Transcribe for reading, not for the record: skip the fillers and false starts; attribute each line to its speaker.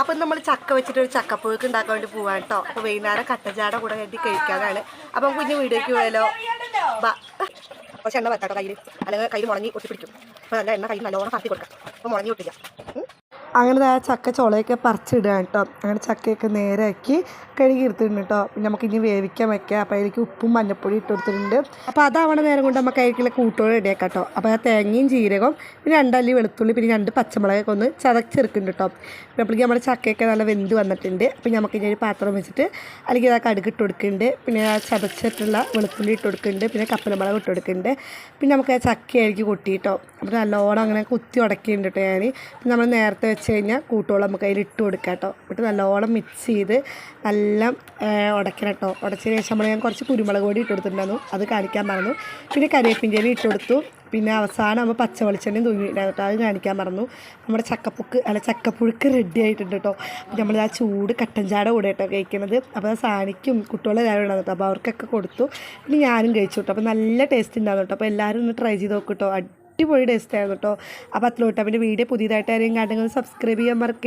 Speaker 1: അപ്പം നമ്മൾ ചക്ക വെച്ചിട്ട് ഒരു ചക്കപ്പുഴുക്ക് ഉണ്ടാക്കാൻ വേണ്ടി പോവാൻ കേട്ടോ. അപ്പോൾ വൈകുന്നേരം കട്ടജാട കൂടെ കെട്ടി കഴിക്കാനാണ്. അപ്പം കുഞ്ഞു വീഡിയോയ്ക്ക് പോയാലോ? കുറച്ച് എണ്ണ വറ്റാട്ടോ കയ്യിൽ, അല്ലെങ്കിൽ കയ്യിൽ മുളഞ്ഞ് ഒട്ടിപ്പിടിക്കും. അപ്പോൾ നല്ല എണ്ണ കയ്യിൽ നല്ലോണം പറത്തി കൊടുക്കാം. അപ്പോൾ മുളഞ്ഞ് ഒട്ടില്ല. അങ്ങനെ ആ ചക്ക ചുളയൊക്കെ പറിച്ചിടുക കേട്ടോ. അങ്ങനെ ചക്കയൊക്കെ നേരാക്കി കഴുകി എടുത്തിട്ടുണ്ട് കേട്ടോ. പിന്നെ നമുക്ക് ഇനി വേവിക്കാൻ വയ്ക്കാം. അപ്പോൾ അതിലേക്ക് ഉപ്പും മഞ്ഞപ്പൊടി ഇട്ട് കൊടുത്തിട്ടുണ്ട്. അപ്പോൾ അതാവണ നേരം കൊണ്ട് നമുക്ക് അതിലേക്കുള്ള കൂട്ടോട് റെഡിയാക്കാം കേട്ടോ. അപ്പോൾ ആ തേങ്ങയും ജീരകവും പിന്നെ 2 അല്ലി വെളുത്തുള്ളി പിന്നെ 2 പച്ചമുളകൊക്കെ ഒന്ന് ചതച്ചെടുക്കുന്നുണ്ട് കേട്ടോ. അപ്പോഴേക്കും നമ്മുടെ ചക്കയൊക്കെ നല്ല വെന്ത് വന്നിട്ടുണ്ട്. അപ്പോൾ നമുക്ക് ഇനി ഒരു പാത്രം വെച്ചിട്ട് അല്ലെങ്കിൽ ആ കടുക് ഇട്ട് കൊടുക്കുന്നുണ്ട്. പിന്നെ ആ ചതച്ചിട്ടുള്ള വെളുത്തുള്ളി ഇട്ട് കൊടുക്കുന്നുണ്ട്. പിന്നെ കപ്പലമുളക് ഇട്ട് കൊടുക്കുന്നുണ്ട്. പിന്നെ നമുക്ക് ആ ചക്കയായിരിക്കും കൊട്ടി കേട്ടോ. അപ്പോൾ നല്ലോണം അങ്ങനെ കുത്തി ഉടക്കിയിട്ടുണ്ട് കേട്ടോ ഞാൻ. പിന്നെ നമ്മൾ നേരത്തെ വെച്ച് കഴിഞ്ഞാൽ കൂട്ടോളം നമുക്ക് അതിൽ ഇട്ട് കൊടുക്കാം കേട്ടോ. എന്നിട്ട് നല്ലോണം മിക്സ് ചെയ്ത് നല്ല ഉടക്കണം കേട്ടോ. ഉടച്ചതിന് ശേഷം ഞാൻ കുറച്ച് കുരുമുളക് പൊടി ഇട്ട് കൊടുത്തിട്ടുണ്ടായിരുന്നു, അത് കാണിക്കാൻ മറന്നു. പിന്നെ കരിവേപ്പിൻ്റെ ഇല ഇട്ട് കൊടുത്തു. പിന്നെ അവസാനം നമ്മൾ പച്ച വെളിച്ചെണ്ണയും തൂങ്ങിയിട്ടാണ്, അത് കാണിക്കാൻ മറന്നു. നമ്മുടെ ചക്കപ്പുഴുക്ക് റെഡി ആയിട്ടുണ്ട് കേട്ടോ. നമ്മൾ ആ ചൂട് കട്ടൻ ചാട കൂടെ കേട്ടോ കഴിക്കുന്നത്. അപ്പോൾ ആ സാണിക്കും കുട്ടികളെല്ലാവരും ഉണ്ടാകും കേട്ടോ. അപ്പോൾ അവർക്കൊക്കെ കൊടുത്തു. പിന്നെ ഞാനും കഴിച്ചു കേട്ടോ. അപ്പോൾ നല്ല ടേസ്റ്റ് ഉണ്ടാകും കേട്ടോ. അപ്പോൾ എല്ലാവരും ഒന്ന് ട്രൈ ചെയ്ത് നോക്കും കേട്ടോ. അടിപൊളി ടേസ്റ്റ് ആയിരുന്നു കേട്ടോ. അപ്പോൾ അതിലോട്ട് അവൻ്റെ വീഡിയോ പുതിയതായിട്ട് ആരെയും കണ്ടെങ്കിൽ സബ്സ്ക്രൈബ് ചെയ്യാൻ മറക്കുക.